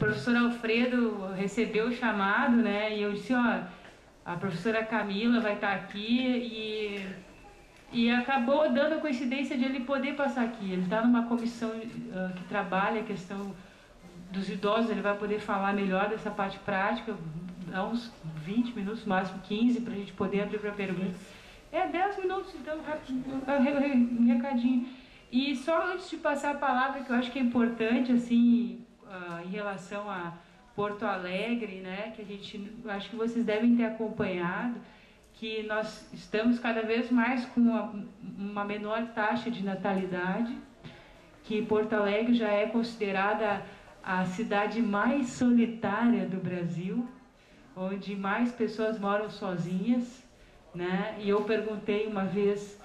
professor Alfredo recebeu o chamado, né? E eu disse, ó, a professora Camila vai estar aqui e acabou dando a coincidência de ele poder passar aqui. Ele está numa comissão que trabalha a questão dos idosos, ele vai poder falar melhor dessa parte prática, dá uns 20 minutos, máximo 15, para a gente poder abrir para pergunta. 10 minutos, então, um recadinho. E só antes de passar a palavra, que eu acho que é importante, assim, em relação a Porto Alegre, né, que acho que vocês devem ter acompanhado, que nós estamos cada vez mais com uma menor taxa de natalidade, que Porto Alegre já é considerada a cidade mais solitária do Brasil, onde mais pessoas moram sozinhas, né? E eu perguntei uma vez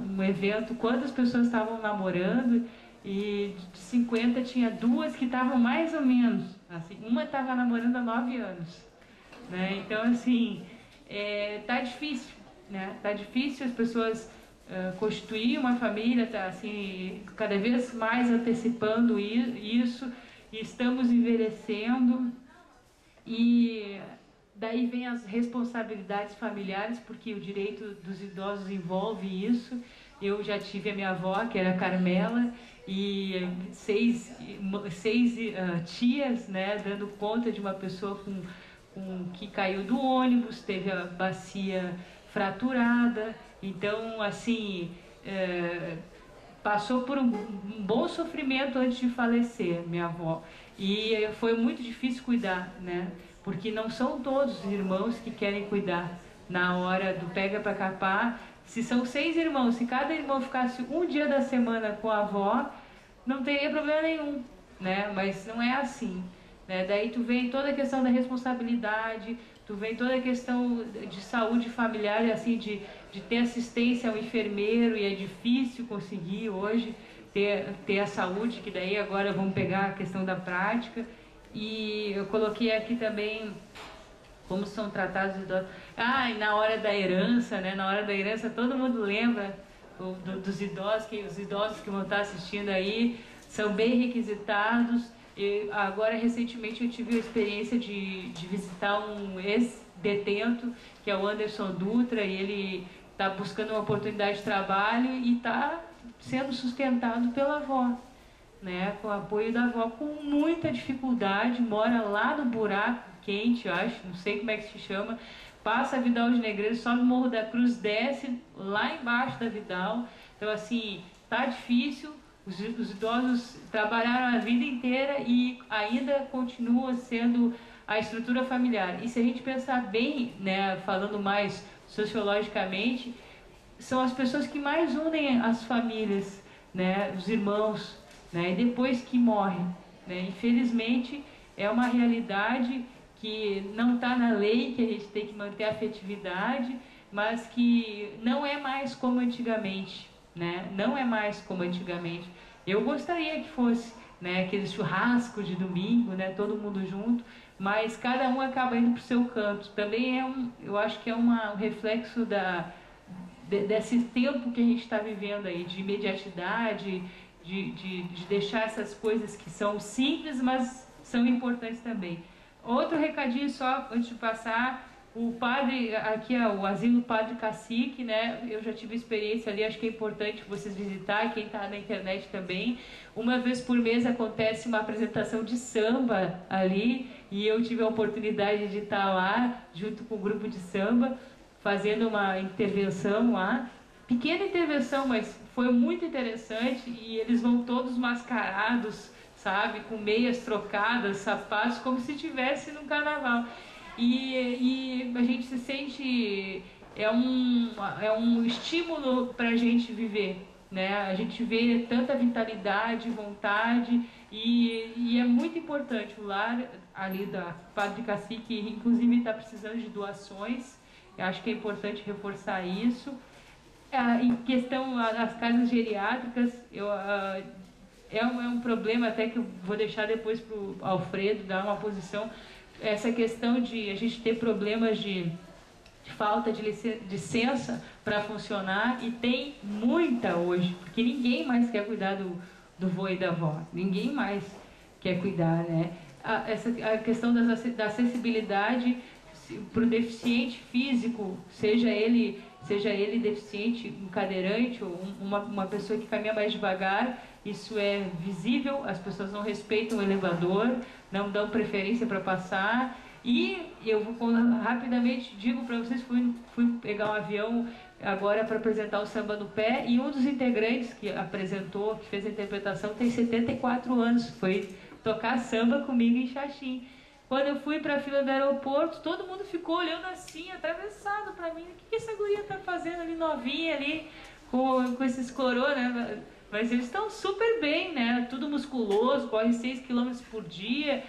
num evento quantas pessoas estavam namorando, e de 50 tinha 2 que estavam mais ou menos, assim, uma estava namorando há 9 anos, né? Então, assim, tá difícil, né? Tá difícil as pessoas constituir uma família, tá assim, cada vez mais antecipando isso, e estamos envelhecendo, e daí vem as responsabilidades familiares, porque o direito dos idosos envolve isso. Eu já tive a minha avó, que era Carmela, e seis tias, né, dando conta de uma pessoa que caiu do ônibus, teve a bacia fraturada. Então, assim, passou por um bom sofrimento antes de falecer, minha avó. E foi muito difícil cuidar, né? Porque não são todos os irmãos que querem cuidar na hora do pega para capar. Se são 6 irmãos, se cada irmão ficasse um dia da semana com a avó, não teria problema nenhum, né? Mas não é assim, né? Daí tu vem toda a questão da responsabilidade, tu vem toda a questão de saúde familiar, assim, de ter assistência ao enfermeiro, e é difícil conseguir hoje ter a saúde, que daí agora vamos pegar a questão da prática. E eu coloquei aqui também como são tratados os idosos. E na hora da herança, né? Na hora da herança todo mundo lembra dos idosos, que os idosos que vão estar assistindo aí são bem requisitados. E agora, recentemente, eu tive a experiência de visitar um ex-detento, que é o Anderson Dutra, e ele está buscando uma oportunidade de trabalho e está sendo sustentado pela avó, né, com o apoio da avó, com muita dificuldade, mora lá no buraco quente, eu acho, não sei como é que se chama, passa a Vidal de Negreiros, sobe o Morro da Cruz, desce lá embaixo da Vidal. Então, assim, tá difícil. Os idosos trabalharam a vida inteira e ainda continua sendo a estrutura familiar. E se a gente pensar bem, né, falando mais sociologicamente, são as pessoas que mais unem as famílias, né, os irmãos, né, e depois que morrem, né. Infelizmente é uma realidade que não está na lei, que a gente tem que manter a afetividade, mas que não é mais como antigamente, né? Não é mais como antigamente. Eu gostaria que fosse, né, aquele churrasco de domingo, né, todo mundo junto, mas cada um acaba indo para o seu canto. Também eu acho que é um reflexo desse tempo que a gente está vivendo aí, de imediatidade, de deixar essas coisas que são simples, mas são importantes também. Outro recadinho só, antes de passar, o padre, aqui é o Asilo Padre Cacique, né? Eu já tive experiência ali, acho que é importante vocês visitarem, quem está na internet também. Uma vez por mês acontece uma apresentação de samba ali, e eu tive a oportunidade de estar lá, junto com o grupo de samba, fazendo uma intervenção lá. Pequena intervenção, mas foi muito interessante, e eles vão todos mascarados, sabe, com meias trocadas, sapatos, como se estivesse num carnaval. E a gente se sente, é um estímulo para a gente viver, né? A gente vê tanta vitalidade, vontade, e é muito importante. O lar ali da Padre Cacique, inclusive, está precisando de doações. Eu acho que é importante reforçar isso. Em questão das casas geriátricas, é um problema até que eu vou deixar depois para o Alfredo dar uma posição. Essa questão de a gente ter problemas de falta de licença para funcionar, e tem muita hoje, porque ninguém mais quer cuidar do vô e da avó, ninguém mais. quer cuidar, né? A questão da acessibilidade para o deficiente físico, seja ele deficiente, um cadeirante ou uma pessoa que caminha mais devagar, isso é visível, as pessoas não respeitam o elevador, não dão preferência para passar. E eu vou rapidamente digo para vocês, fui pegar um avião agora para apresentar o Samba no Pé, e um dos integrantes que apresentou, que fez a interpretação, tem 74 anos, foi tocar samba comigo em Xaxim. Quando eu fui para a fila do aeroporto, todo mundo ficou olhando assim, atravessado para mim. O que essa guria tá fazendo ali, novinha ali, com esses coroa, né? Mas eles estão super bem, né? Tudo musculoso, corre 6 km por dia,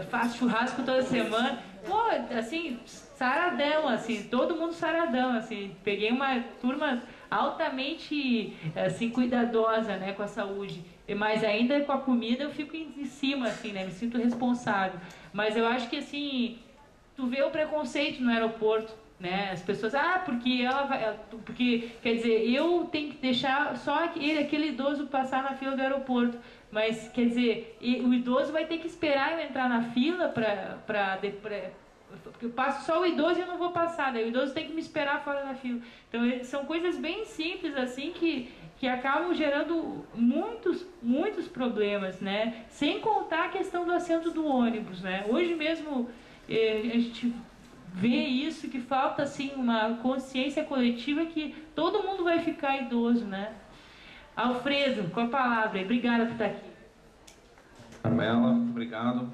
faz churrasco toda semana. Pô, assim, saradão, assim, todo mundo saradão, assim. Peguei uma turma altamente, assim, cuidadosa, né, com a saúde. Mas ainda com a comida eu fico em cima, assim, né? Me sinto responsável. Mas eu acho que, assim, tu vê o preconceito no aeroporto, né? As pessoas, porque ela vai... Porque, quer dizer, eu tenho que deixar só aquele idoso passar na fila do aeroporto. Mas, quer dizer, o idoso vai ter que esperar eu entrar na fila porque eu passo só o idoso e eu não vou passar, daí o idoso tem que me esperar fora da fila. Então são coisas bem simples assim que acabam gerando muitos problemas, né? Sem contar a questão do assento do ônibus, né? Hoje mesmo a gente vê isso, que falta assim uma consciência coletiva que todo mundo vai ficar idoso, né? Alfredo, com a palavra, obrigada por estar aqui. Carmela, obrigado.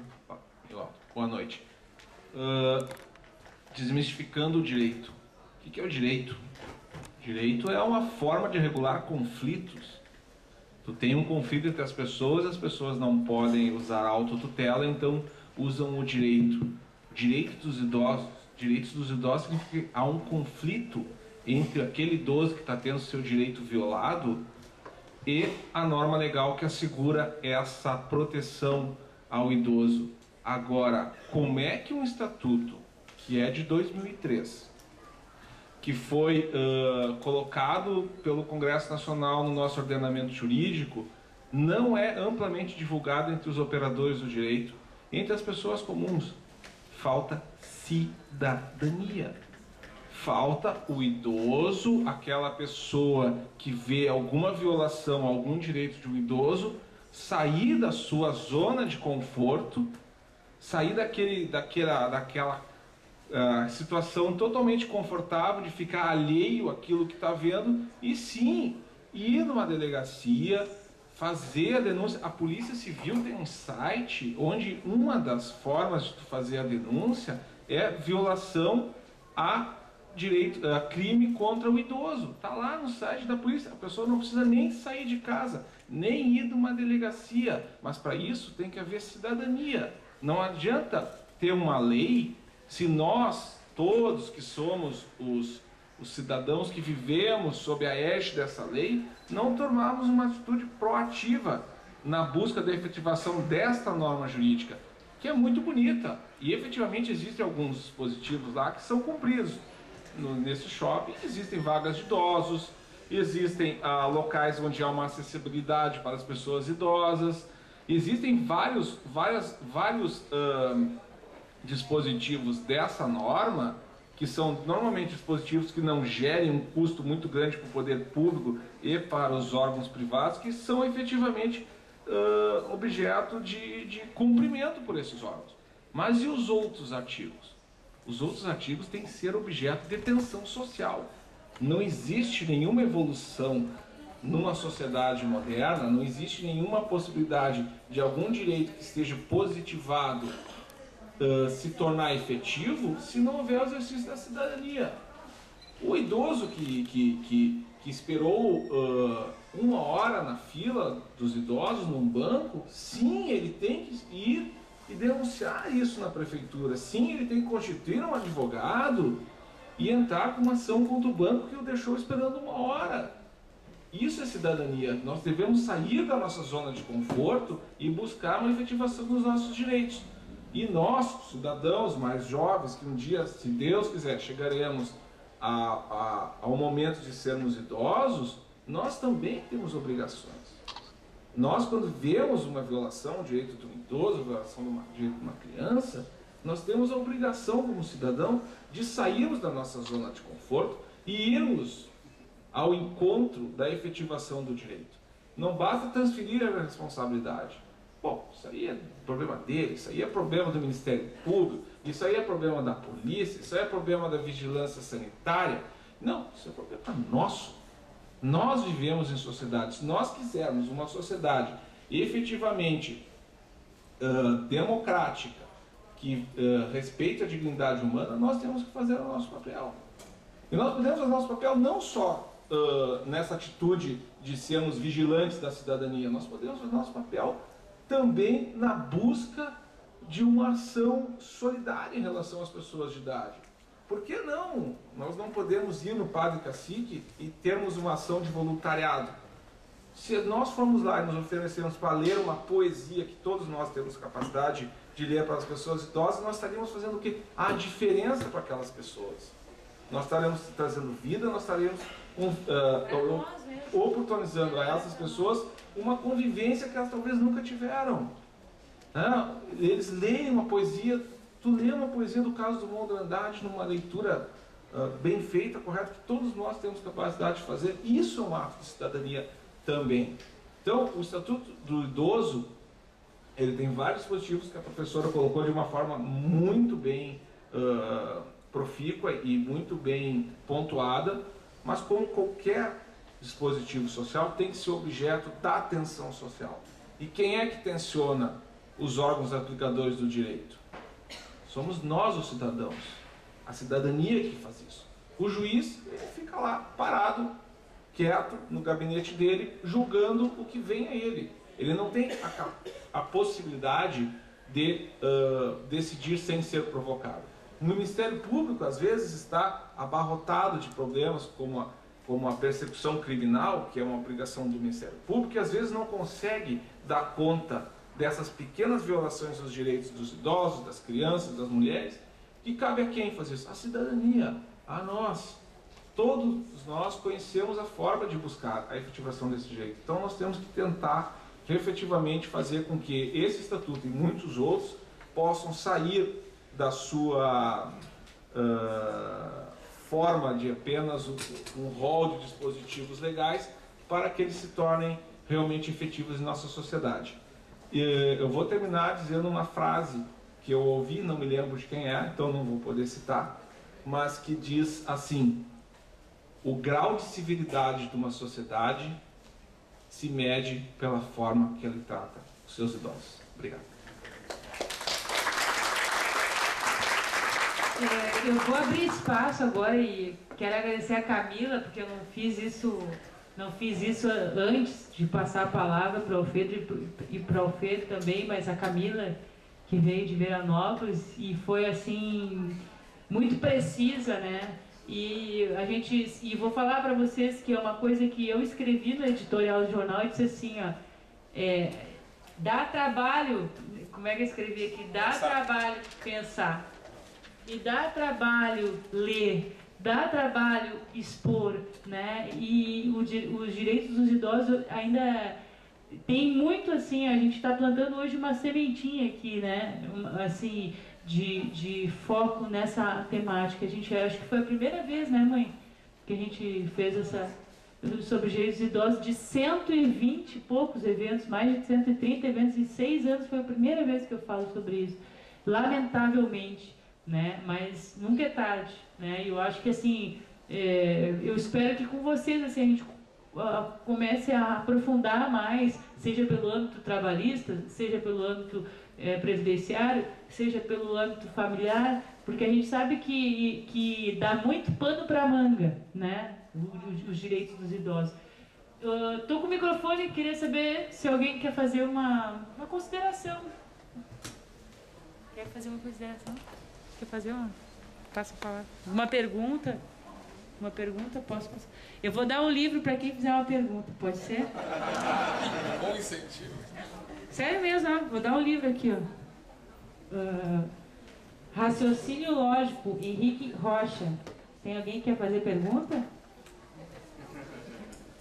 Boa noite. Desmistificando o direito. O que é o direito? Direito é uma forma de regular conflitos. Tu tem um conflito entre as pessoas não podem usar a autotutela, então usam o direito. Direitos dos idosos significa que há um conflito entre aquele idoso que está tendo seu direito violado e a norma legal que assegura essa proteção ao idoso. Agora, como é que um estatuto, que é de 2003, que foi colocado pelo Congresso Nacional no nosso ordenamento jurídico, não é amplamente divulgado entre os operadores do direito, entre as pessoas comuns? Falta cidadania. Falta o idoso, aquela pessoa que vê alguma violação, algum direito de um idoso, sair da sua zona de conforto, sair daquela situação totalmente confortável de ficar alheio àquilo que está vendo e sim ir numa delegacia, fazer a denúncia. A Polícia Civil tem um site onde uma das formas de fazer a denúncia é violação a crime contra o idoso. Está lá no site da polícia. A pessoa não precisa nem sair de casa, nem ir numa delegacia, mas para isso tem que haver cidadania. Não adianta ter uma lei se nós, todos que somos os cidadãos que vivemos sob a égide dessa lei, não tomarmos uma atitude proativa na busca da efetivação desta norma jurídica, que é muito bonita. E efetivamente existem alguns dispositivos lá que são cumpridos. Nesse shopping existem vagas de idosos, existem locais onde há uma acessibilidade para as pessoas idosas, existem vários dispositivos dessa norma, que são normalmente dispositivos que não gerem um custo muito grande para o poder público e para os órgãos privados, que são efetivamente objeto de cumprimento por esses órgãos. Mas e os outros artigos? Os outros artigos têm que ser objeto de tensão social. Não existe nenhuma evolução numa sociedade moderna, não existe nenhuma possibilidade de algum direito que esteja positivado se tornar efetivo se não houver o exercício da cidadania. O idoso que esperou 1 hora na fila dos idosos num banco, sim, ele tem que ir e denunciar isso na prefeitura. Sim, ele tem que constituir um advogado e entrar com uma ação contra o banco que o deixou esperando 1 hora. Isso é cidadania. Nós devemos sair da nossa zona de conforto e buscar uma efetivação dos nossos direitos. E nós, cidadãos mais jovens, que um dia, se Deus quiser, chegaremos ao momento de sermos idosos, nós também temos obrigações. Nós, quando vemos uma violação do direito de um idoso, violação do direito de uma criança, nós temos a obrigação como cidadão de sairmos da nossa zona de conforto e irmos ao encontro da efetivação do direito. Não basta transferir a responsabilidade. Bom, isso aí é problema dele, isso aí é problema do Ministério Público, isso aí é problema da polícia, isso aí é problema da vigilância sanitária. Não, isso é problema nosso. Nós vivemos em sociedade. Se nós quisermos uma sociedade efetivamente democrática, que respeite a dignidade humana, nós temos que fazer o nosso papel. E nós podemos fazer o nosso papel não só nessa atitude de sermos vigilantes da cidadania, nós podemos fazer o nosso papel também na busca de uma ação solidária em relação às pessoas de idade. Por que não? Nós não podemos ir no Padre Cacique e termos uma ação de voluntariado. Se nós formos lá e nos oferecermos para ler uma poesia que todos nós temos capacidade de ler para as pessoas idosas, nós estaríamos fazendo o quê? A diferença para aquelas pessoas. Nós estaremos trazendo vida, nós estaremos oportunizando a essas pessoas uma convivência que elas talvez nunca tiveram. Eles leem uma poesia, tu lê uma poesia do Carlos Drummond de Andrade numa leitura bem feita, correta, que todos nós temos capacidade de fazer. Isso é um ato de cidadania também. Então, o Estatuto do Idoso, ele tem vários dispositivos que a professora colocou de uma forma muito bem profícua e muito bem pontuada, mas como qualquer dispositivo social tem que ser objeto da atenção social. E quem é que tensiona os órgãos aplicadores do direito? Somos nós, os cidadãos. A cidadania que faz isso. O juiz, ele fica lá parado, quieto, no gabinete dele, julgando o que vem a ele. Ele não tem a possibilidade de decidir sem ser provocado. O Ministério Público, às vezes, está abarrotado de problemas como a persecução criminal, que é uma obrigação do Ministério Público, e às vezes não consegue dar conta dessas pequenas violações dos direitos dos idosos, das crianças, das mulheres, que cabe a quem fazer isso? A cidadania, a nós. Todos nós conhecemos a forma de buscar a efetivação desse direito. Então nós temos que tentar efetivamente fazer com que esse estatuto e muitos outros possam sair da sua forma de apenas um rol de dispositivos legais para que eles se tornem realmente efetivos em nossa sociedade. Eu vou terminar dizendo uma frase que eu ouvi, não me lembro de quem é, então não vou poder citar, mas que diz assim: o grau de civilidade de uma sociedade se mede pela forma que ele trata os seus idosos. Obrigado. Eu vou abrir espaço agora e quero agradecer a Camila, porque eu não fiz isso antes de passar a palavra para o Alfredo e para o Alfredo também, mas a Camila, que veio de Veranópolis e foi assim muito precisa, né? E vou falar para vocês que é uma coisa que eu escrevi no editorial do jornal e disse assim, ó, dá trabalho, como é que eu escrevi aqui? Dá trabalho pensar, e dá trabalho ler, dá trabalho expor, né? E os direitos dos idosos ainda tem muito assim, a gente está plantando hoje uma sementinha aqui, né? Assim, de foco nessa temática. A gente acho que foi a primeira vez, né, mãe, que a gente fez essa sobre direitos dos idosos, de 120 e poucos eventos, mais de 130 eventos em 6 anos, foi a primeira vez que eu falo sobre isso. Lamentavelmente, né? Mas nunca é tarde, né? Eu acho que assim, eu espero que com vocês assim a gente comece a aprofundar mais, seja pelo âmbito trabalhista, seja pelo âmbito previdenciário, seja pelo âmbito familiar, porque a gente sabe que dá muito pano para manga, né? Os direitos dos idosos. Estou com o microfone e queria saber se alguém quer fazer uma consideração. Quer fazer uma consideração? Quer fazer uma? Passa a palavra. Uma pergunta? Uma pergunta? Posso passar? Eu vou dar um livro para quem fizer uma pergunta, pode ser? Bom incentivo. Sério mesmo, ó. Vou dar um livro aqui, ó. Raciocínio Lógico, Henrique Rocha. Tem alguém que quer fazer pergunta?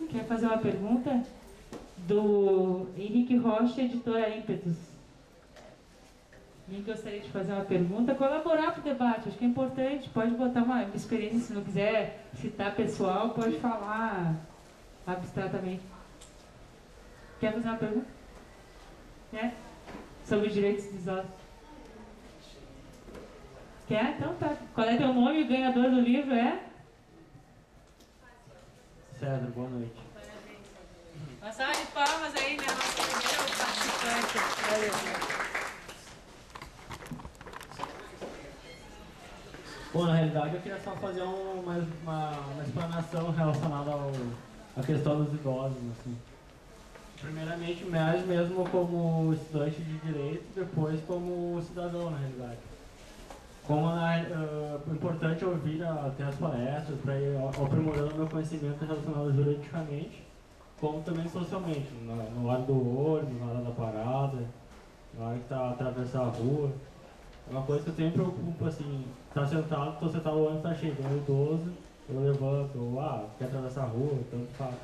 Quer fazer uma pergunta? do Henrique Rocha, editora Ímpetus. Quem gostaria de fazer uma pergunta, colaborar para o debate, acho que é importante, pode botar uma experiência, se não quiser citar pessoal, pode falar abstratamente. Quer fazer uma pergunta? Quer? Sobre os direitos dos idosos? Quer? Então tá. Qual é teu nome? O ganhador do livro é? Cedro, boa noite. Uma salva de palmas aí, né? Nosso primeiro participante. Valeu. Bom, na realidade eu queria só fazer uma explanação relacionada à questão dos idosos, assim. Primeiramente, mais mesmo como estudante de direito, depois como cidadão, na realidade. Como é importante ouvir até as palestras para ir aprimorando meu conhecimento relacionado juridicamente, como também socialmente, na hora do ônibus, na hora da parada, na hora que está atravessando a rua. É uma coisa que eu sempre me preocupo, assim, estou sentado, o ônibus está cheio, então idoso, eu levanto, ou quer atravessar a rua, tanto faz.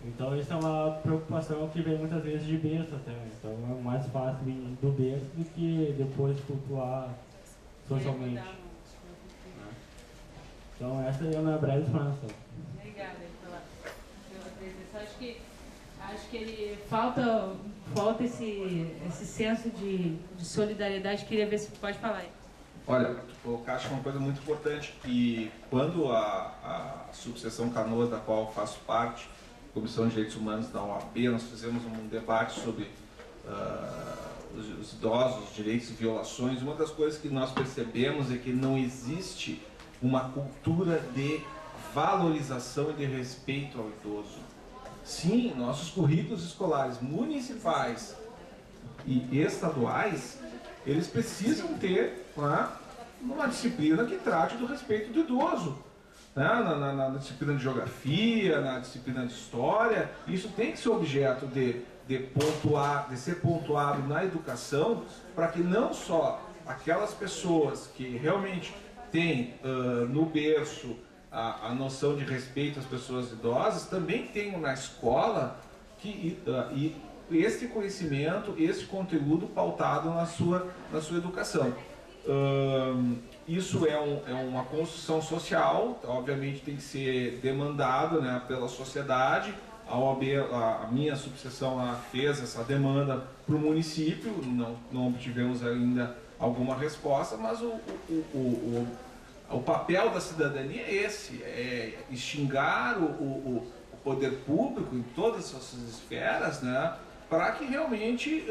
Então isso é uma preocupação que vem muitas vezes de berço até, então é mais fácil vir do berço do que depois flutuar socialmente. Então essa é a minha breve explanação. Obrigada pela presença. Acho que ele falta esse senso de solidariedade. Queria ver se pode falar aí. Olha, tu colocaste uma coisa muito importante, e quando a subseção Canoas, da qual eu faço parte, Comissão de Direitos Humanos da OAB, nós fizemos um debate sobre os idosos, os direitos e violações. Uma das coisas que nós percebemos é que não existe uma cultura de valorização e de respeito ao idoso. Sim, nossos currículos escolares municipais e estaduais, eles precisam ter uma disciplina que trate do respeito do idoso. Na disciplina de geografia, na disciplina de história, isso tem que ser objeto de ser pontuado na educação, para que não só aquelas pessoas que realmente têm no berço a noção de respeito às pessoas idosas, também tenham na escola este conhecimento, este conteúdo pautado na sua educação. Isso é uma construção social, obviamente tem que ser demandado, né, pela sociedade. A OAB, a minha subseção, fez essa demanda para o município, não obtivemos ainda alguma resposta, mas o papel da cidadania é esse, é extinguir o poder público em todas as suas esferas, né, para que realmente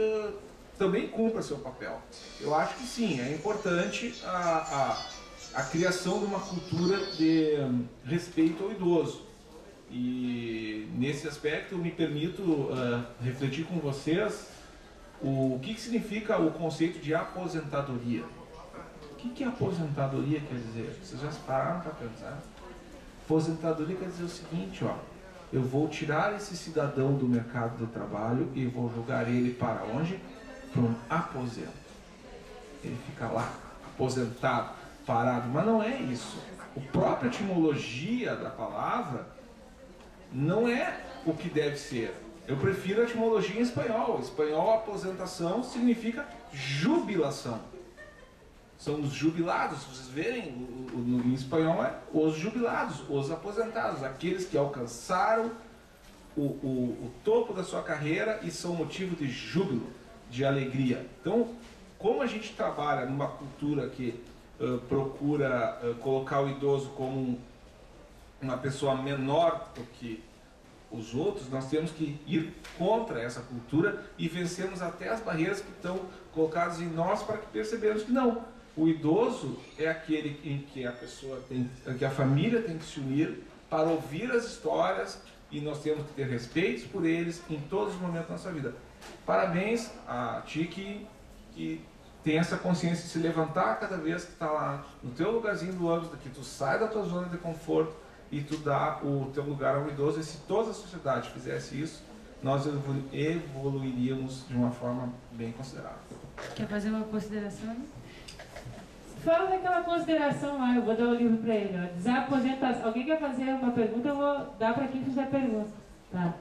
também cumpra seu papel. Eu acho que sim, é importante a criação de uma cultura de respeito ao idoso. E nesse aspecto eu me permito refletir com vocês o que significa o conceito de aposentadoria. O que aposentadoria quer dizer? Vocês já pararam para pensar? Aposentadoria quer dizer o seguinte, eu vou tirar esse cidadão do mercado de trabalho e vou jogar ele para onde? Para um aposento. Ele fica lá, aposentado, parado, mas não é isso. A própria etimologia da palavra não é o que deve ser. Eu prefiro a etimologia em espanhol. Em espanhol, aposentação significa jubilação. São os jubilados, vocês verem, em espanhol é os jubilados, os aposentados, aqueles que alcançaram o topo da sua carreira e são motivo de júbilo, de alegria. Então, como a gente trabalha numa cultura que procura colocar o idoso como uma pessoa menor do que os outros, nós temos que ir contra essa cultura e vencermos até as barreiras que estão colocadas em nós, para que percebamos que não. O idoso é aquele em que que a família tem que se unir para ouvir as histórias, e nós temos que ter respeito por eles em todos os momentos da nossa vida. Parabéns a ti que tem essa consciência de se levantar cada vez que está lá no teu lugarzinho do ônibus, que tu sai da tua zona de conforto e tu dá o teu lugar ao idoso. E se toda a sociedade fizesse isso, nós evoluiríamos de uma forma bem considerável. Quer fazer uma consideração? Fala daquela consideração lá, eu vou dar o livro para ele. Desaposentação. Alguém quer fazer uma pergunta, eu vou dar para quem fizer pergunta. Tá.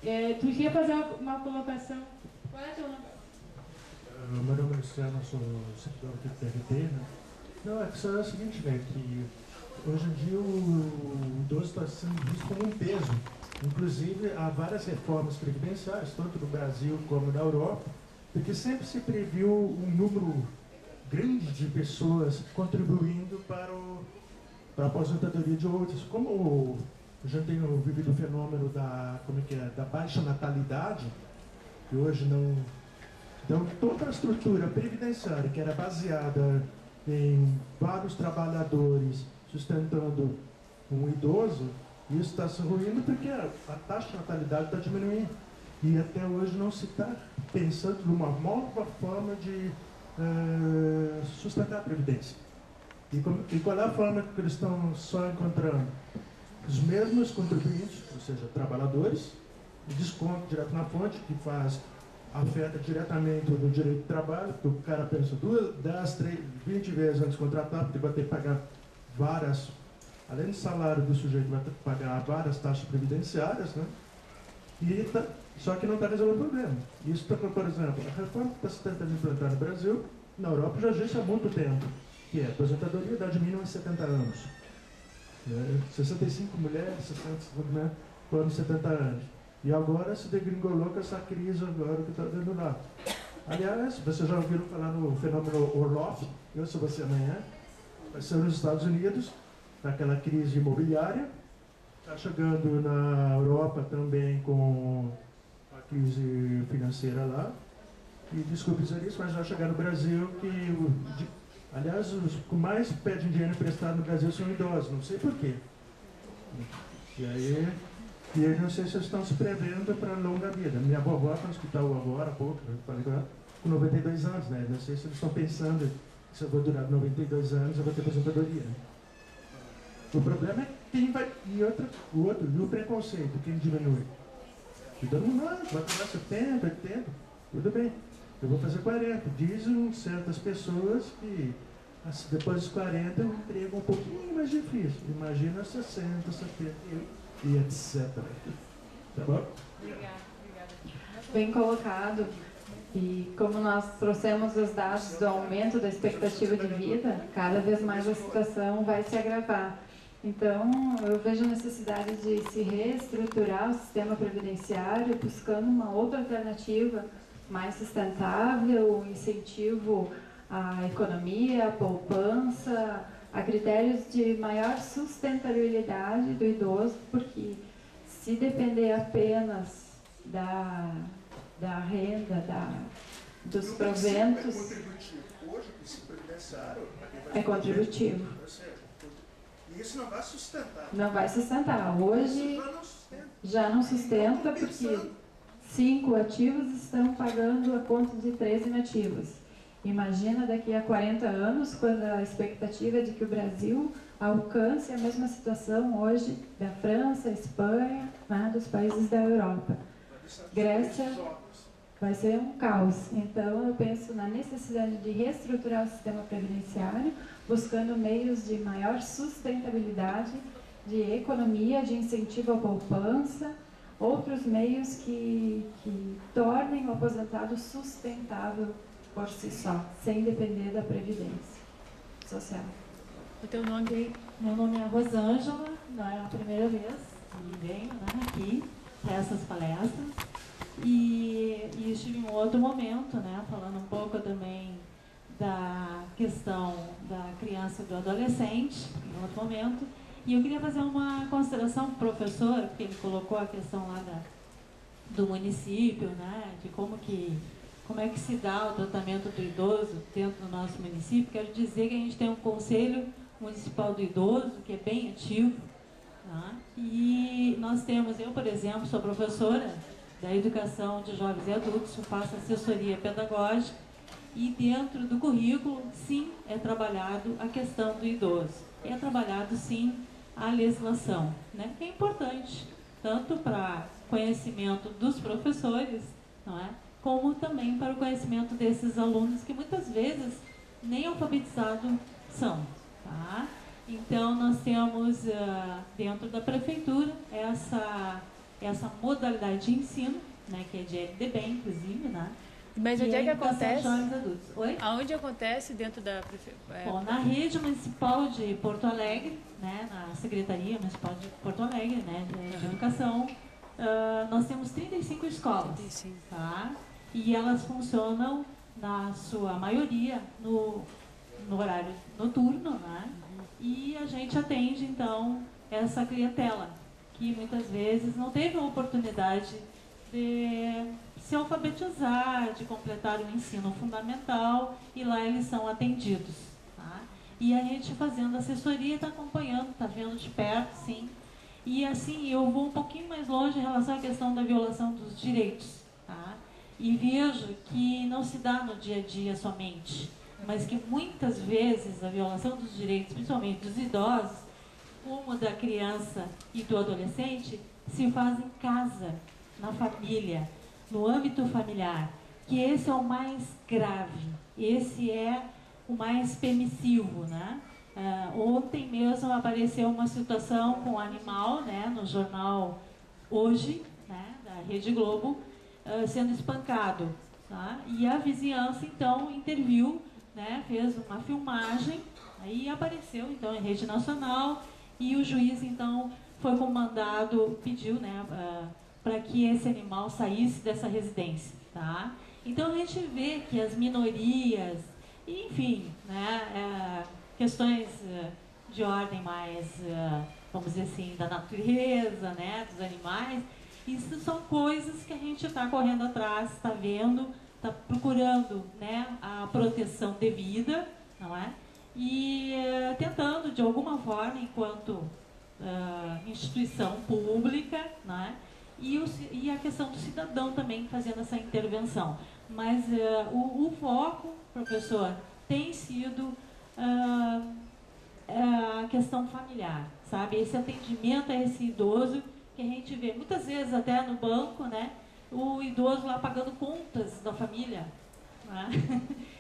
Tu queria fazer uma colocação? Qual é a tua nome? Meu nome é Luciano, sou servidor do TRT, né? Não, a questão é a seguinte, né, que hoje em dia o idoso está sendo visto como um peso. Inclusive, há várias reformas previdenciárias, tanto no Brasil como na Europa, porque sempre se previu um número grande de pessoas contribuindo para a aposentadoria de outros. Como eu já tenho vivido o fenômeno da baixa natalidade, que hoje não... Então, toda a estrutura previdenciária que era baseada em vários trabalhadores sustentando um idoso, isso está se ruindo porque a taxa de natalidade está diminuindo. E até hoje não se está pensando numa nova forma de sustentar a previdência. E qual é a forma que eles estão só encontrando? Os mesmos contribuintes, ou seja, trabalhadores, o desconto direto na fonte, que afeta diretamente o direito de trabalho, porque o cara pensa 10, 3, 20 vezes antes de contratar, porque vai ter que pagar várias, além do salário do sujeito, vai ter que pagar várias taxas previdenciárias, né? Só que não está resolvendo o problema. Isso, por exemplo, a reforma que está se tentando implantar no Brasil, na Europa já existe há muito tempo, que é a aposentadoria, idade mínima em 70 anos. 65 mulheres, 60 né, foram 70 anos. E agora se degringolou com essa crise agora que está dando lá. Aliás, vocês já ouviram falar no fenômeno Orloff, eu sou você amanhã, vai ser nos Estados Unidos, naquela crise imobiliária, está chegando na Europa também com a crise financeira lá, e desculpe dizer isso, mas vai chegar no Brasil aliás, os que mais pedem dinheiro emprestado no Brasil são idosos, não sei porquê. E eu não sei se eles estão se prevendo para a longa vida. Minha vovó está no hospital agora há pouco, falei com ela, com 92 anos, né? Não sei se eles estão pensando que se eu vou durar 92 anos eu vou ter aposentadoria. Né? O problema é quem vai. E o preconceito, quem diminui. E todo mundo, vai tomar 70, 80, tudo bem. Eu vou fazer 40. Dizem certas pessoas que depois dos 40 o emprego é um pouquinho mais difícil. Imagina 60, 70 e etc. Tá bom? Obrigada. Bem colocado. E como nós trouxemos os dados do aumento da expectativa de vida, cada vez mais a situação vai se agravar. Então, eu vejo a necessidade de se reestruturar o sistema previdenciário, buscando uma outra alternativa mais sustentável, incentivo à economia, à poupança, a critérios de maior sustentabilidade do idoso, porque se depender apenas da renda, dos proventos... É contributivo. Hoje, o sistema previdenciário é contributivo. E isso não vai sustentar. Não vai sustentar. Hoje já não sustenta porque 5 ativos estão pagando a conta de 3 inativos. Imagina daqui a 40 anos, quando a expectativa é de que o Brasil alcance a mesma situação hoje da França, Espanha, né, dos países da Europa. Grécia vai ser um caos. Então, eu penso na necessidade de reestruturar o sistema previdenciário, buscando meios de maior sustentabilidade, de economia, de incentivo à poupança, outros meios que tornem o aposentado sustentável por si só, sem depender da previdência social. O teu nome? Meu nome é Rosângela, não é a primeira vez que venho aqui para essas palestras. E estive em um outro momento, falando um pouco também da questão da criança e do adolescente, em outro momento. E eu queria fazer uma consideração para o professor, porque ele colocou a questão lá do município, de como é que se dá o tratamento do idoso dentro do nosso município. Quero dizer que a gente tem um Conselho Municipal do Idoso, que é bem ativo, e nós temos, eu, por exemplo, sou professora da Educação de Jovens e Adultos, eu faço assessoria pedagógica, e dentro do currículo, sim, é trabalhado a questão do idoso. É trabalhado, sim, a legislação, que é importante, tanto para conhecimento dos professores, como também para o conhecimento desses alunos que muitas vezes nem alfabetizados são. Então, nós temos dentro da prefeitura essa modalidade de ensino, né, que é de LDB, inclusive, né? Mas onde é que acontece? Jovens adultos. Oi? Aonde acontece dentro da Bom, na rede municipal de Porto Alegre, né, na Secretaria Municipal de Porto Alegre, né, de Educação, nós temos 35 escolas, 35. tá? E elas funcionam, na sua maioria, no horário noturno, né? E a gente atende, então, essa clientela, que muitas vezes não teve a oportunidade de se alfabetizar, de completar o ensino fundamental, e lá eles são atendidos. Tá? E a gente fazendo assessoria, está acompanhando, está vendo de perto, sim. E assim, eu vou um pouquinho mais longe em relação à questão da violação dos direitos. Tá? E vejo que não se dá no dia a dia somente, mas que muitas vezes a violação dos direitos, principalmente dos idosos, como da criança e do adolescente, se faz em casa, na família, no âmbito familiar, que esse é o mais grave, esse é o mais permissivo, né? Ontem mesmo apareceu uma situação com um animal, né, no jornal Hoje, né, da Rede Globo, sendo espancado, tá? E a vizinhança então interviu, né, fez uma filmagem, aí apareceu então em rede nacional, e o juiz então foi comandado, pediu, né, para que esse animal saísse dessa residência, tá? Então a gente vê que as minorias, enfim, né, questões de ordem mais, vamos dizer assim, da natureza, né, dos animais, isso são coisas que a gente está correndo atrás, está vendo, está procurando, né, a proteção devida, não é? E tentando, de alguma forma, enquanto instituição pública, não é? E a questão do cidadão também fazendo essa intervenção. Mas o foco, professor, tem sido a questão familiar, sabe? Esse atendimento a esse idoso que a gente vê muitas vezes até no banco, né? O idoso lá pagando contas da família, né?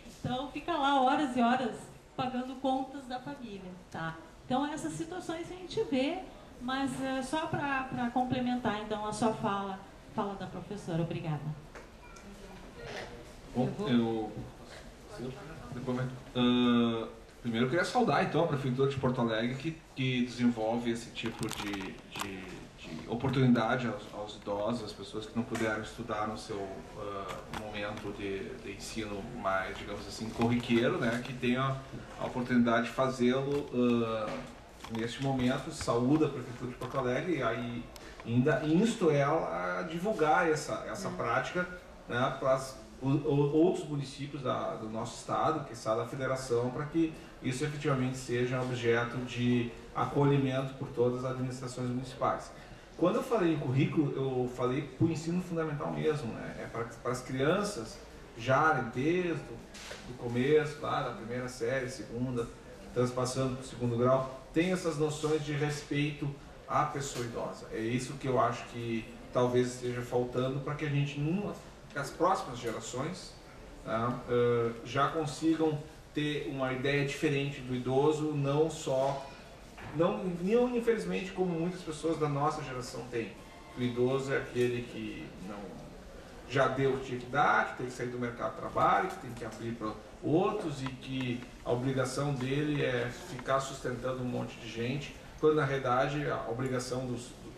Então fica lá horas e horas pagando contas da família, tá? Então essas situações a gente vê, mas só para complementar então a sua fala da professora. Obrigada. Bom, primeiro eu queria saudar então a Prefeitura de Porto Alegre que desenvolve esse tipo de oportunidade aos idosos, às pessoas que não puderam estudar no seu momento de ensino mais, digamos assim, corriqueiro, né, que tenha a oportunidade de fazê-lo neste momento. Saúde a Prefeitura de Porto Alegre e aí ainda insto ela a divulgar essa prática, né, para outros municípios do nosso estado, que está da federação, para que isso efetivamente seja objeto de acolhimento por todas as administrações municipais. Quando eu falei em currículo, eu falei para o ensino fundamental mesmo, né? É para as crianças já desde o começo, lá da primeira série, segunda, transpassando para o segundo grau, tem essas noções de respeito à pessoa idosa. É isso que eu acho que talvez esteja faltando para que a gente, que as próximas gerações, tá, já consigam ter uma ideia diferente do idoso, não infelizmente como muitas pessoas da nossa geração têm. O idoso é aquele que não já deu o que tinha que dar, que tem que sair do mercado de trabalho, que tem que abrir para outros e que a obrigação dele é ficar sustentando um monte de gente, quando na realidade a obrigação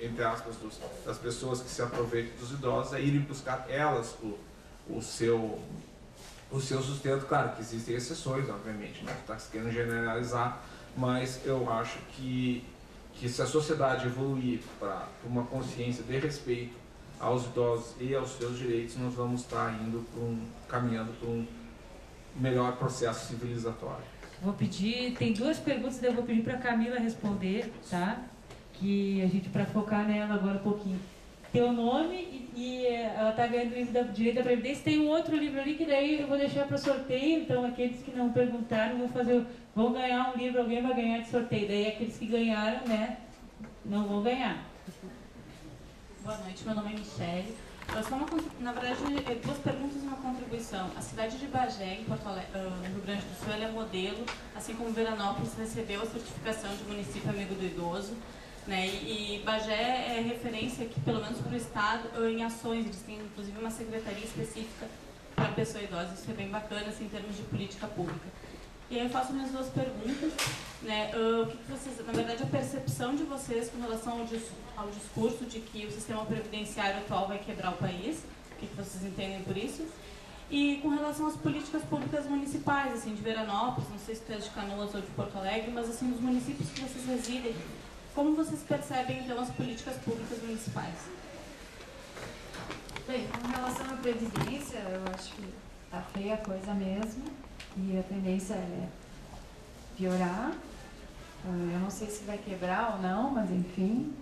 entre aspas, das pessoas que se aproveitam dos idosos é irem buscar elas o seu sustento. Claro que existem exceções, obviamente, não está querendo generalizar, mas eu acho que se a sociedade evoluir para uma consciência de respeito aos idosos e aos seus direitos, nós vamos estar caminhando para um melhor processo civilizatório. Vou pedir, tem duas perguntas, eu vou pedir para a Camila responder, tá? Que a gente, para focar nela agora um pouquinho. Teu nome e ela está ganhando o livro da Direito da Previdência. Tem um outro livro ali que daí eu vou deixar para sorteio, então aqueles que não perguntaram vão ganhar um livro, alguém vai ganhar de sorteio. Daí aqueles que ganharam, né, não vão ganhar. Boa noite, meu nome é Michele. Na verdade, duas perguntas e uma contribuição. A cidade de Bagé, em Porto Alegre, no Rio Grande do Sul, ela é modelo, assim como Veranópolis recebeu a certificação de município amigo do idoso. né? E Bagé é referência aqui, pelo menos para o Estado, em ações. Eles têm, inclusive, uma secretaria específica para a pessoa idosa. Isso é bem bacana, assim, em termos de política pública. E aí eu faço minhas duas perguntas, né? O que vocês, na verdade, a percepção de vocês com relação ao discurso de que o sistema previdenciário atual vai quebrar o país, o que vocês entendem por isso? E com relação às políticas públicas municipais, assim, de Veranópolis, não sei se tu é de Canoas ou de Porto Alegre, mas assim, nos municípios que vocês residem, como vocês percebem, então, as políticas públicas municipais? Bem, com relação à previdência, eu acho que está feia a coisa mesmo, e a tendência é piorar. Eu não sei se vai quebrar ou não, mas enfim,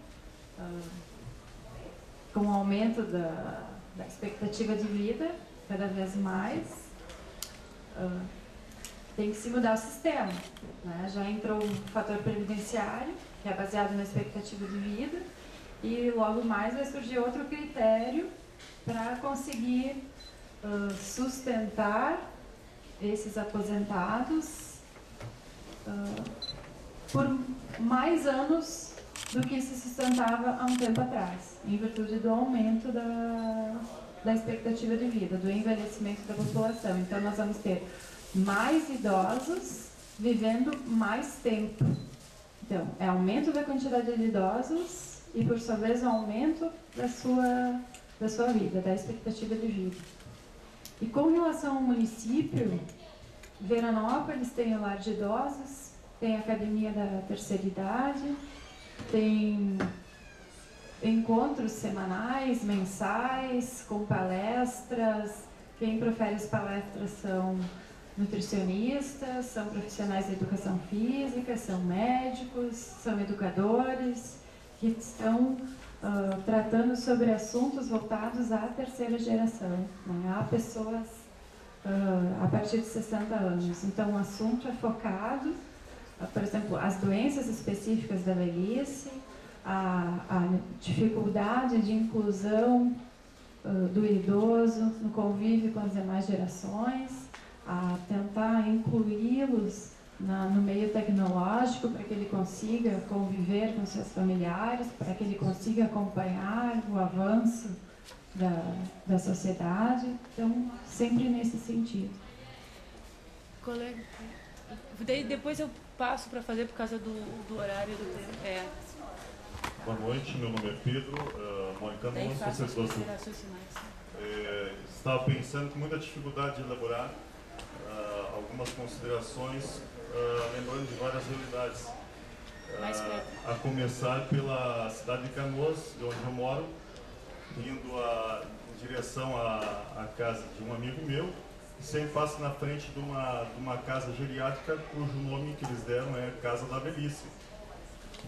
com o aumento da expectativa de vida, cada vez mais, tem que se mudar o sistema, né? Já entrou um fator previdenciário, que é baseado na expectativa de vida, e logo mais vai surgir outro critério para conseguir sustentar esses aposentados por mais anos do que se sustentava há um tempo atrás, em virtude do aumento da expectativa de vida, do envelhecimento da população. Então, nós vamos ter mais idosos vivendo mais tempo. Então, é aumento da quantidade de idosos e, por sua vez, o aumento da sua vida, da expectativa de vida. E com relação ao município, Veranópolis tem o lar de idosos, tem a academia da terceira idade, tem encontros semanais, mensais, com palestras. Quem profere as palestras são nutricionistas, são profissionais da educação física, são médicos, são educadores, que estão tratando sobre assuntos voltados à terceira geração, né? Há pessoas a partir de 60 anos. Então, o assunto é focado, por exemplo, as doenças específicas da velhice, a dificuldade de inclusão do idoso no convívio com as demais gerações, a tentar incluí-los no meio tecnológico para que ele consiga conviver com seus familiares, para que ele consiga acompanhar o avanço da sociedade. Então, sempre nesse sentido. Colega, depois eu passo para fazer por causa do horário do tempo. Boa noite, meu nome é Pedro, moro em Canoas, professor. Estava pensando com muita dificuldade de elaborar algumas considerações, lembrando de várias realidades. A começar pela cidade de Canoas, de onde eu moro, indo em direção à casa de um amigo meu, e sempre passo na frente de uma casa geriátrica cujo nome que eles deram é Casa da Velhice.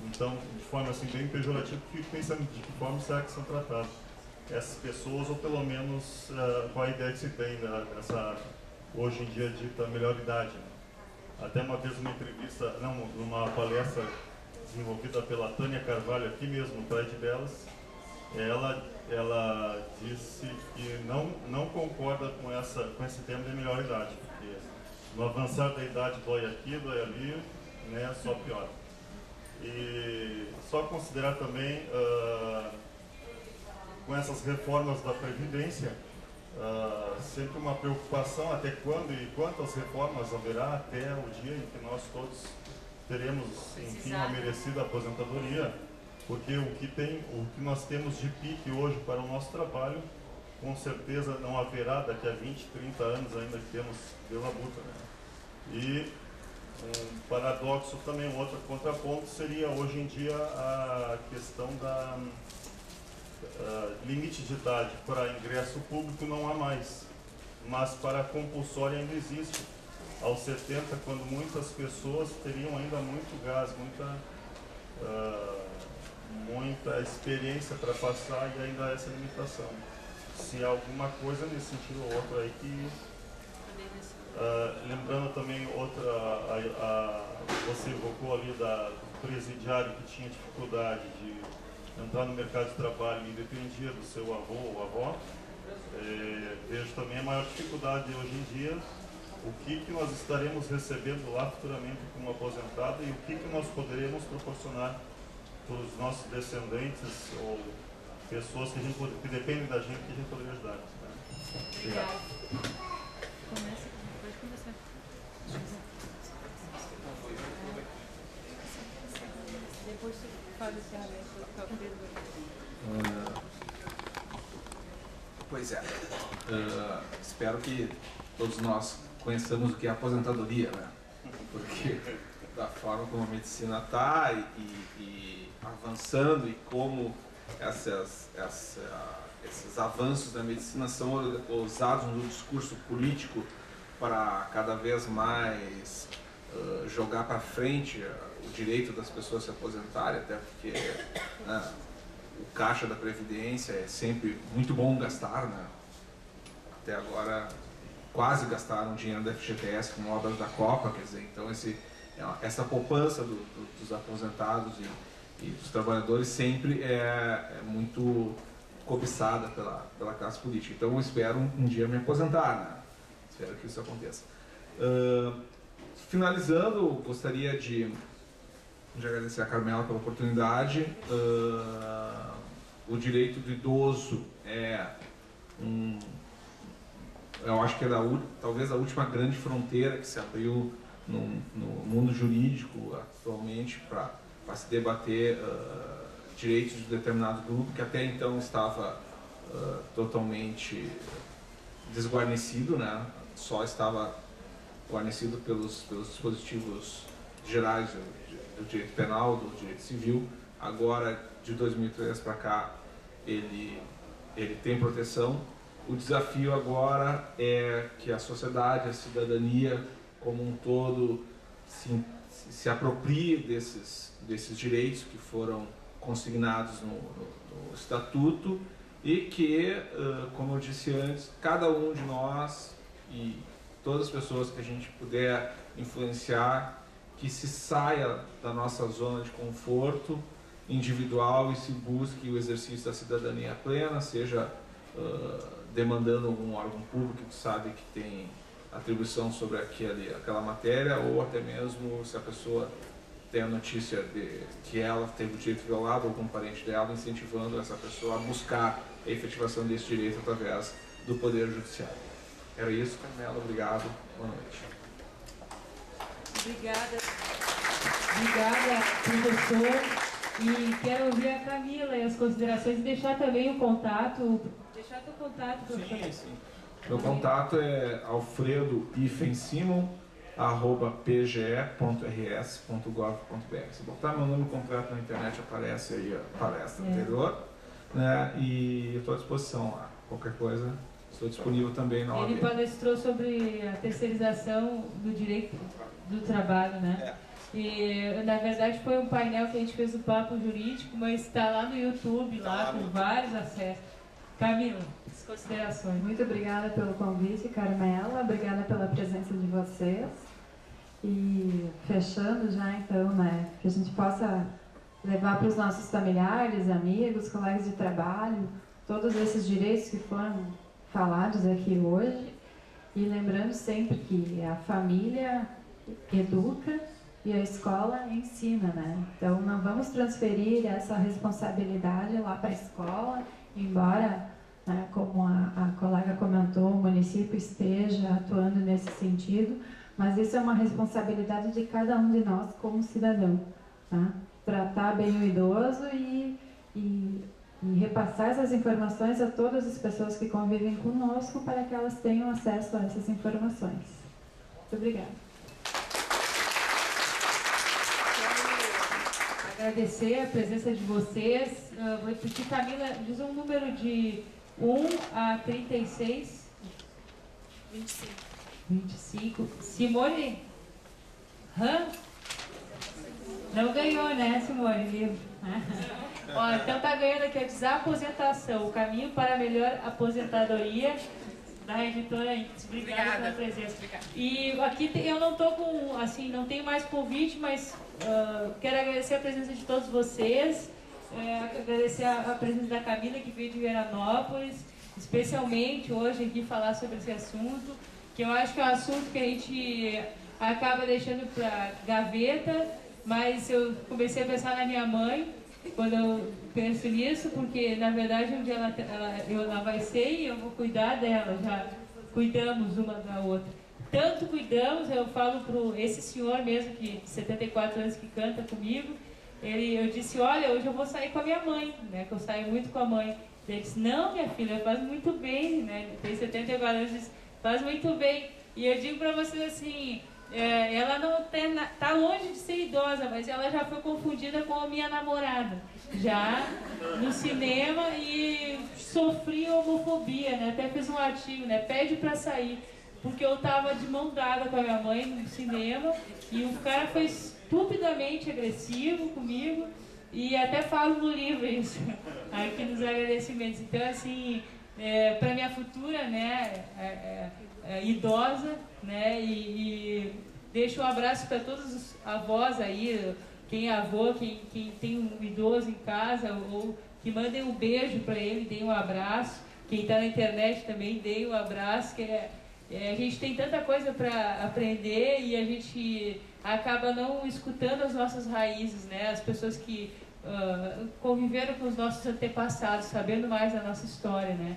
Então, de forma assim bem pejorativa, fico pensando de que forma será que são tratadas essas pessoas, ou pelo menos qual a ideia que se tem dessa, hoje em dia, dita melhor idade. Até uma vez numa palestra desenvolvida pela Tânia Carvalho, aqui mesmo no Praia de Belas, ela disse que não concorda com esse termo de melhor idade, porque no avançar da idade dói aqui, dói ali, né, só piora. E só considerar também, com essas reformas da Previdência, sempre uma preocupação até quando e quantas reformas haverá até o dia em que nós todos teremos, enfim, uma merecida aposentadoria, porque o que nós temos de pique hoje para o nosso trabalho, com certeza não haverá daqui a 20, 30 anos ainda que temos de labuta, né? E um paradoxo também, um outro contraponto seria hoje em dia a questão da limite de idade para ingresso público não há mais, mas para compulsório ainda existe. Aos 70, quando muitas pessoas teriam ainda muito gás, muita experiência para passar, e ainda há essa limitação. Se há alguma coisa nesse sentido ou outro aí que... lembrando também você evocou ali do presidiário que tinha dificuldade de entrar no mercado de trabalho e dependia do seu avô ou avó. Vejo também a maior dificuldade hoje em dia, o que nós estaremos recebendo lá futuramente como aposentado e o que nós poderemos proporcionar os nossos descendentes ou pessoas que dependem da gente, que a gente poderia ajudar. Né? Obrigado. Pode começar. Depois você faz esse Pois é. Espero que todos nós conheçamos o que é aposentadoria, né? Porque da forma como a medicina está e avançando e como esses avanços da medicina são usados no discurso político para cada vez mais jogar para frente o direito das pessoas se aposentarem, até porque né, o caixa da Previdência é sempre muito bom gastar, né? Até agora quase gastaram dinheiro da FGTS com obras da Copa, quer dizer, então essa poupança dos aposentados e dos trabalhadores sempre é muito cobiçada pela classe política. Então eu espero um dia me aposentar, né? Espero que isso aconteça. Finalizando, gostaria de agradecer a Carmela pela oportunidade. O direito do idoso eu acho que é talvez a última grande fronteira que se abriu no mundo jurídico atualmente para se debater direitos de determinado grupo que até então estava totalmente desguarnecido, né? Só estava guarnecido pelos dispositivos gerais do direito penal, do direito civil. Agora, de 2003 para cá, ele tem proteção. O desafio agora é que a sociedade, a cidadania como um todo se aproprie desses direitos que foram consignados no Estatuto e que, como eu disse antes, cada um de nós e todas as pessoas que a gente puder influenciar, que se saia da nossa zona de conforto individual e se busque o exercício da cidadania plena, seja demandando algum órgão público que sabe que tem atribuição sobre aquela matéria, ou até mesmo se a pessoa tem a notícia de que ela teve o direito violado ou algum parente dela, incentivando essa pessoa a buscar a efetivação desse direito através do Poder Judiciário. Era isso, Carmela. Obrigado. Boa noite. Obrigada, professor. E quero ouvir a Camila e as considerações e deixar também o contato. Deixar teu contato, professor. Sim. Meu contato é alfredo-simon@pge.rs.gov.br. Se botar meu nome completo na internet, aparece aí a palestra anterior, né? E eu estou à disposição lá. Qualquer coisa, estou disponível também na OAB. Ele palestrou sobre a terceirização do direito do trabalho, né? E, na verdade, foi um painel que a gente fez do Papo Jurídico, mas está lá no YouTube, lá com vários acessos. Camila, as considerações. Muito obrigada pelo convite, Carmela. Obrigada pela presença de vocês. E fechando já, então, né, que a gente possa levar para os nossos familiares, amigos, colegas de trabalho, todos esses direitos que foram falados aqui hoje. E lembrando sempre que a família educa e a escola ensina, né? Então não vamos transferir essa responsabilidade lá para a escola, embora, né, como a colega comentou, o município esteja atuando nesse sentido, mas isso é uma responsabilidade de cada um de nós como cidadão, tá? Tratar bem o idoso e repassar essas informações a todas as pessoas que convivem conosco para que elas tenham acesso a essas informações. Muito obrigada. Agradecer a presença de vocês. Vou repetir, Camila, diz um número de 1 a 36. 25. Simone? Não ganhou, né, Simone? Ó, então tá ganhando aqui a Desaposentação, o caminho para a melhor aposentadoria, da editora Índice. Obrigada pela presença. Obrigada. E aqui eu não tô com, assim, não tenho mais convite, mas quero agradecer a presença de todos vocês, agradecer a presença da Camila, que veio de Veranópolis, especialmente hoje aqui falar sobre esse assunto, que eu acho que é um assunto que a gente acaba deixando para gaveta, mas eu comecei a pensar na minha mãe, quando eu penso nisso, porque na verdade um dia ela vai ser e eu vou cuidar dela, já cuidamos uma da outra. Tanto cuidamos, eu falo para esse senhor mesmo, que 74 anos, que canta comigo, eu disse, olha, hoje eu vou sair com a minha mãe, né, que eu saio muito com a mãe. Ele disse, não, minha filha, faz muito bem, né, tem 74 anos, disse, faz muito bem. E eu digo para vocês assim, ela não tá longe de ser idosa, mas ela já foi confundida com a minha namorada, já no cinema, e sofri homofobia, né? Até fiz um artigo, né? Pede para sair, porque eu tava de mão dada com a minha mãe no cinema e o cara foi estupidamente agressivo comigo, e até falo no livro isso, aqui nos agradecimentos. Então, assim, para minha futura, né, idosa, né, e deixo um abraço para todos os avós aí, quem é avô, quem tem um idoso em casa, ou que mandem um beijo para ele, deem um abraço. Quem está na internet também, deem um abraço, que a gente tem tanta coisa para aprender e a gente acaba não escutando as nossas raízes, né? As pessoas que conviveram com os nossos antepassados, sabendo mais da nossa história, né?